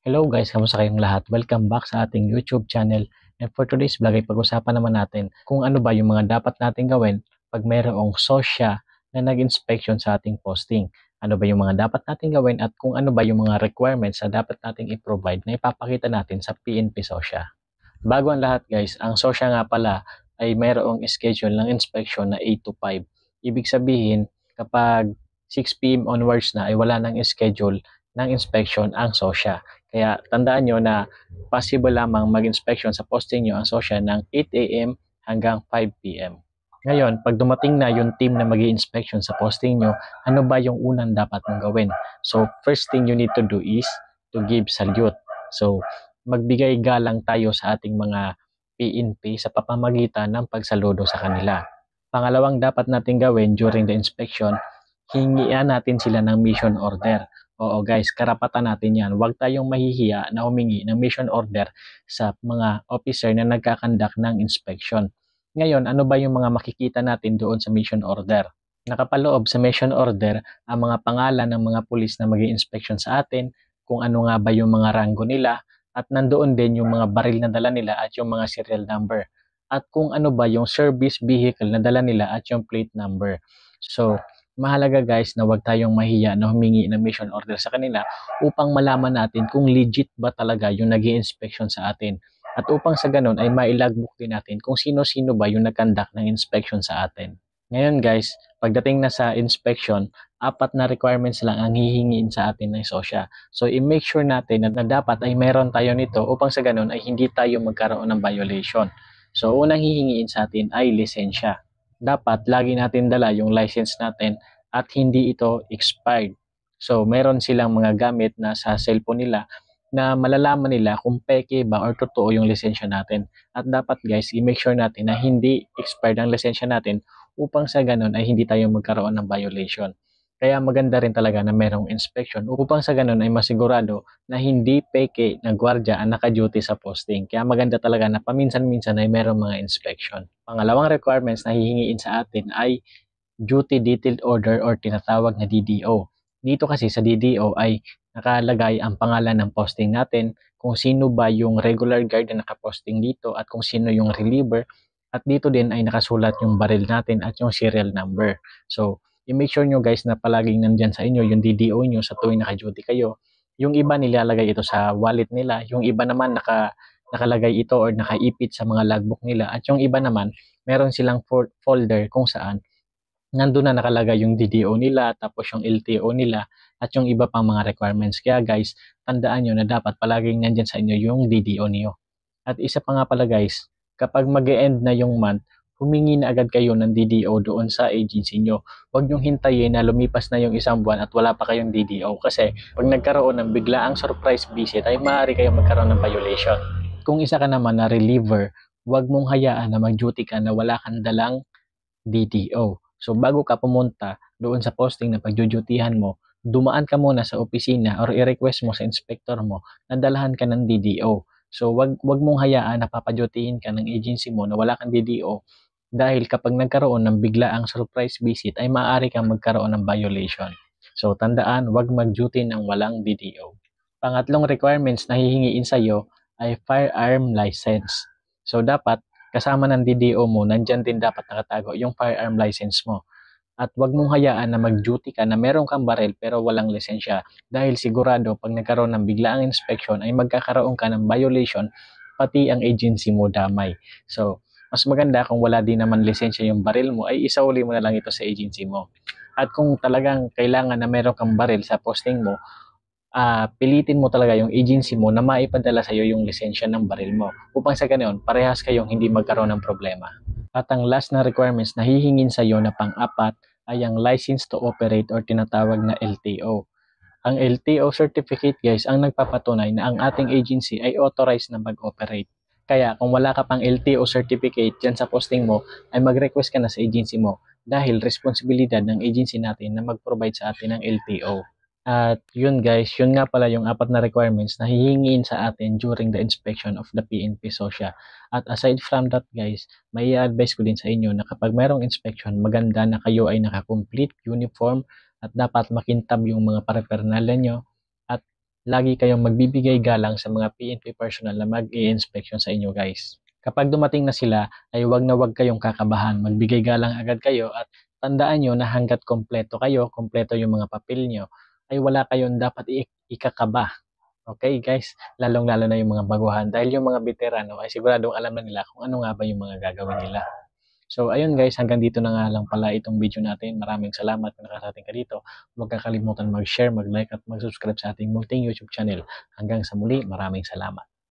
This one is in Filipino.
Hello guys, kamusta kayong lahat? Welcome back sa ating YouTube channel. And for today's vlog ay pag-usapan naman natin kung ano ba yung mga dapat nating gawin pag mayroong SOSYA na nag-inspection sa ating posting. Ano ba yung mga dapat nating gawin at kung ano ba yung mga requirements na dapat nating i-provide na ipapakita natin sa PNP SOSYA. Bago ang lahat guys, ang SOSYA nga pala ay mayroong schedule ng inspection na 8 to 5. Ibig sabihin, kapag 6 p.m. onwards na ay wala nang schedule ng inspection ang SOSYA. Kaya tandaan nyo na possible lamang mag-inspection sa posting nyo ang SOSYA ng 8 a.m. hanggang 5 p.m. Ngayon, pag dumating na yung team na mag inspection sa posting nyo, ano ba yung unang dapat mong gawin? So, first thing you need to do is to give salute. So, magbigay galang tayo sa ating mga PNP sa pamamagitan ng pagsaludo sa kanila. Pangalawang dapat natin gawin during the inspection, hingian natin sila ng mission order. Oo guys, karapatan natin yan. Huwag tayong mahihiya na humingi ng mission order sa mga officer na nagkakandak ng inspection. Ngayon, ano ba yung mga makikita natin doon sa mission order? Nakapaloob sa mission order ang mga pangalan ng mga pulis na mag-inspection sa atin, kung ano nga ba yung mga ranggo nila, at nandoon din yung mga baril na dala nila at yung mga serial number. At kung ano ba yung service vehicle na dala nila at yung plate number. So, mahalaga guys na huwag tayong mahiya na humingi ng mission order sa kanila upang malaman natin kung legit ba talaga yung nag inspection sa atin. At upang sa ganun ay mailagbook din natin kung sino-sino ba yung nag-conduct ng inspection sa atin. Ngayon guys, pagdating na sa inspection, 4 na requirements lang ang hihingiin sa atin ng SOSYA. So i-make sure natin na dapat ay meron tayo nito upang sa ganun ay hindi tayo magkaroon ng violation. So unang hihingiin sa atin ay lisensya. Dapat lagi natin dala yung license natin at hindi ito expired. So meron silang mga gamit na sa cellphone nila na malalaman nila kung peke ba or totoo yung lisensya natin. At dapat guys, i-make sure natin na hindi expired ang lisensya natin upang sa ganun ay hindi tayo magkaroon ng violation. Kaya maganda rin talaga na merong inspection upang sa ganun ay masigurado na hindi peke na gwardiya ang naka-duty sa posting. Kaya maganda talaga na paminsan-minsan ay merong mga inspection. Pangalawang requirements na hihingiin sa atin ay Duty Detailed Order or tinatawag na DDO. Dito kasi sa DDO ay nakalagay ang pangalan ng posting natin, kung sino ba yung regular guard na nakaposting dito at kung sino yung reliever. At dito din ay nakasulat yung baril natin at yung serial number. So, i-make sure nyo guys na palaging nandyan sa inyo yung DDO nyo sa tuwing naka-duty kayo. Yung iba nilalagay ito sa wallet nila, yung iba naman nakalagay ito or nakaipit sa mga logbook nila at yung iba naman meron silang folder kung saan nandun na nakalagay yung DDO nila, tapos yung LTO nila, at yung iba pang mga requirements. Kaya guys, tandaan nyo na dapat palaging nandyan sa inyo yung DDO niyo. At isa pa nga pala guys, kapag mag-e-end na yung month, humingi na agad kayo ng DDO doon sa agency nyo. Huwag nyong hintayin na lumipas na yung isang buwan at wala pa kayong DDO. Kasi pag nagkaroon ng biglaang surprise visit, ay maaari kayong magkaroon ng violation. Kung isa ka naman na reliever, huwag mong hayaan na mag-duty ka na wala kang dalang DDO. So bago ka pumunta doon sa posting na pagdudutihan mo, dumaan ka muna sa opisina or i-request mo sa inspector mo na dalahan ka ng DDO. So wag mong hayaan na papadutihin ka ng agency mo na wala kang DDO dahil kapag nagkaroon ng biglaang surprise visit ay maaari kang magkaroon ng violation. So tandaan, wag mag-duty ng walang DDO. Pangatlong requirements na hihingiin sa iyo ay firearm license. So dapat kasama ng DDO mo, nandyan din dapat nakatago yung firearm license mo. At wag mong hayaan na mag-duty ka na meron kang baril pero walang lisensya dahil sigurado pag nagkaroon ng biglaang inspection ay magkakaroon ka ng violation pati ang agency mo damay. So, mas maganda kung wala din naman lisensya yung baril mo ay isauli mo na lang ito sa agency mo. At kung talagang kailangan na meron kang baril sa posting mo, pilitin mo talaga yung agency mo na maipadala sa iyo yung lisensya ng baril mo upang sa ganoon parehas kayong hindi magkaroon ng problema. At ang last na requirements na hihingin sa iyo na pang-apat ay ang license to operate or tinatawag na LTO. Ang LTO certificate guys ang nagpapatunay na ang ating agency ay authorized na mag-operate. Kaya kung wala ka pang LTO certificate dyan sa posting mo ay mag-request ka na sa agency mo dahil responsibilidad ng agency natin na mag-provide sa atin ng LTO. At yun guys, yun nga pala yung 4 na requirements na hihingiin sa atin during the inspection of the PNP SOSYA. At aside from that guys, may advice ko din sa inyo na kapag mayroong inspection, maganda na kayo ay naka-complete uniform at dapat makintab yung mga paraphernalia nyo at lagi kayong magbibigay galang sa mga PNP personnel na mag-i-inspection sa inyo guys. Kapag dumating na sila ay wag na wag kayong kakabahan, magbigay galang agad kayo at tandaan nyo na hanggat kompleto kayo, kompleto yung mga papel nyo, ay wala kayong dapat ikakaba. Okay guys, lalong-lalo na yung mga baguhan dahil yung mga veterano ay siguradong alam na nila kung ano nga ba yung mga gagawin nila. So ayun guys, hanggang dito na nga lang pala itong video natin. Maraming salamat kung nakarating ka dito. Huwag kakalimutan mag-share, mag-like at mag-subscribe sa ating multing YouTube channel. Hanggang sa muli, maraming salamat.